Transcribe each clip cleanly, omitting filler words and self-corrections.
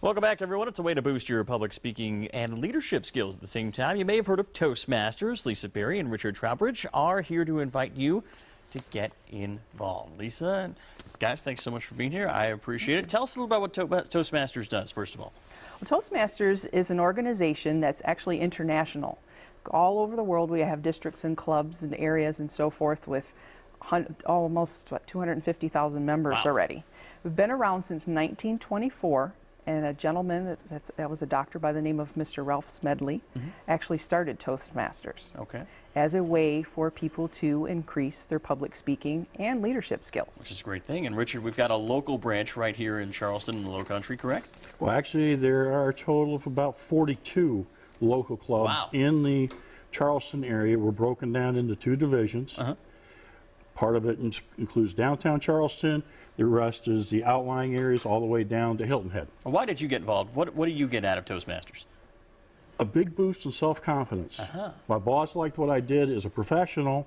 Welcome back, everyone. It's a way to boost your public speaking and leadership skills at the same time. You may have heard of Toastmasters. Lisa Berry and Richard Trowbridge are here to invite you to get involved. Lisa and guys, thanks so much for being here. I appreciate it. Tell us a little about what Toastmasters does, first of all. Well, Toastmasters is an organization that's actually international. All over the world, we have districts and clubs and areas and so forth with almost 250,000 members already. We've been around since 1924. And a gentleman that was a doctor by the name of Mr. Ralph Smedley actually started Toastmasters as a way for people to increase their public speaking and leadership skills. Which is a great thing. And Richard, we've got a local branch right here in Charleston in the Lowcountry, correct? Well, actually, there are a total of about 42 local clubs in the Charleston area. We're broken down into two divisions. Part of it includes downtown Charleston. The rest is the outlying areas all the way down to Hilton Head. Why did you get involved? What do you get out of Toastmasters? A big boost in self-confidence. My boss liked what I did as a professional,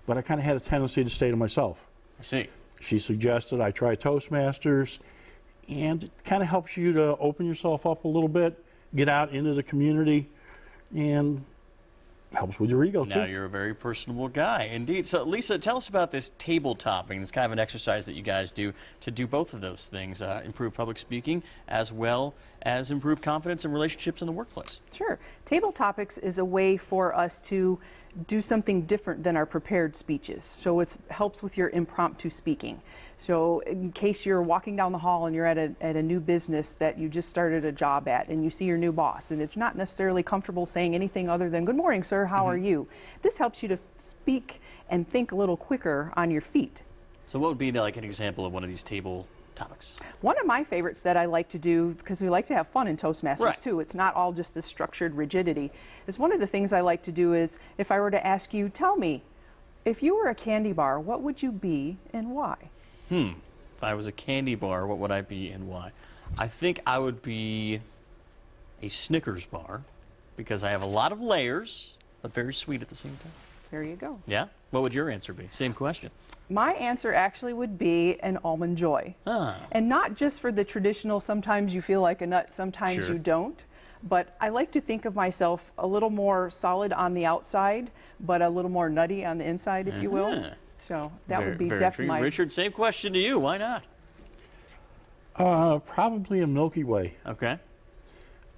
but I kind of had a tendency to stay to myself. I see. She suggested I try Toastmasters, and it kind of helps you to open yourself up a little bit, get out into the community, and helps with your ego, too. Now you're a very personable guy, indeed. So, Lisa, tell us about this table topping. It's kind of an exercise that you guys do to do both of those things, improve public speaking as well as improve confidence and relationships in the workplace. Sure. Table topics is a way for us to do something different than our prepared speeches. So it helps with your impromptu speaking. So in case you're walking down the hall and you're at a new business that you just started a job at and you see your new boss and it's not necessarily comfortable saying anything other than, "Good morning, sir, how are you?" This helps you to speak and think a little quicker on your feet. So what would be like an example of one of these table topics? One of my favorites that I like to do, because we like to have fun in Toastmasters too, it's not all just this structured rigidity, is one of the things I like to do is, if I were to ask you, tell me, if you were a candy bar, what would you be and why? If I was a candy bar, what would I be and why? I think I would be a Snickers bar, because I have a lot of layers, but very sweet at the same time. There you go. Yeah? What would your answer be? Same question. My answer actually would be an Almond Joy. And not just for the traditional, sometimes you feel like a nut, sometimes you don't. But I like to think of myself a little more solid on the outside, but a little more nutty on the inside, if you will. So that would be definitely. Richard, same question to you. Why not? Probably a Milky Way. Okay.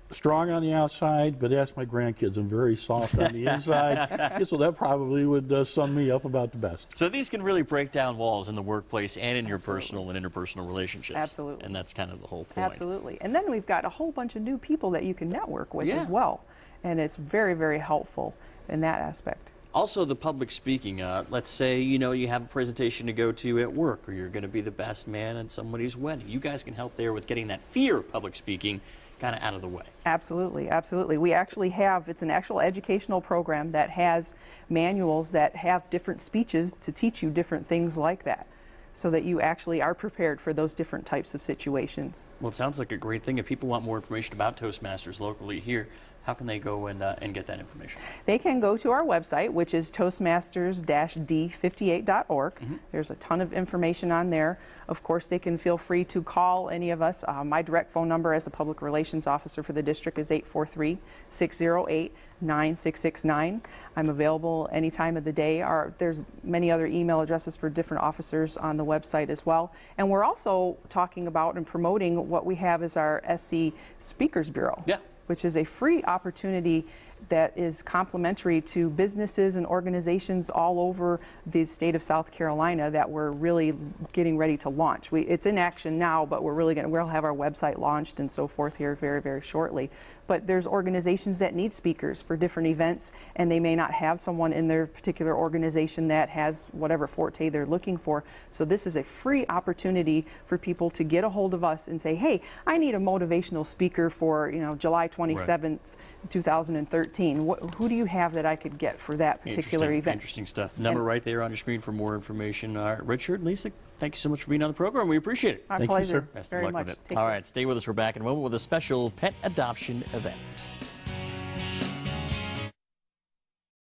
Strong on the outside, but ask my grandkids, I'm very soft on the inside. So that probably would sum me up about the best. So these can really break down walls in the workplace and in your personal and interpersonal relationships. Absolutely. And that's kind of the whole point. Absolutely. And then we've got a whole bunch of new people that you can network with as well. And it's very, very helpful in that aspect. Also, the public speaking. Let's say, you have a presentation to go to at work, or you're going to be the best man at somebody's wedding. You guys can help there with getting that fear of public speaking kind of out of the way. Absolutely, absolutely. We actually have, it's an actual educational program that has manuals that have different speeches to teach you different things like that, so that you actually are prepared for those different types of situations. Well, it sounds like a great thing. If people want more information about Toastmasters locally here, how can they go and get that information? They can go to our website, which is toastmasters-d58.org. There's a ton of information on there. Of course, they can feel free to call any of us. My direct phone number as a public relations officer for the district is 843-608-9669. I'm available any time of the day. There's many other email addresses for different officers on the website as well. And we're also talking about and promoting what we have as our SC Speakers Bureau. Which is a free opportunity that is complimentary to businesses and organizations all over the state of South Carolina that we're really getting ready to launch. It's in action now, but we'll have our website launched and so forth here very, very shortly. But there's organizations that need speakers for different events, and they may not have someone in their particular organization that has whatever forte they're looking for. So this is a free opportunity for people to get a hold of us and say, hey, I need a motivational speaker for July 27th. 2013. Who do you have that I could get for that particular event? Interesting stuff. Number right there on your screen for more information. Richard, Lisa, thank you so much for being on the program. We appreciate it. Our pleasure. Best of luck with it. All right, stay with us. We're back in a moment with a special pet adoption event.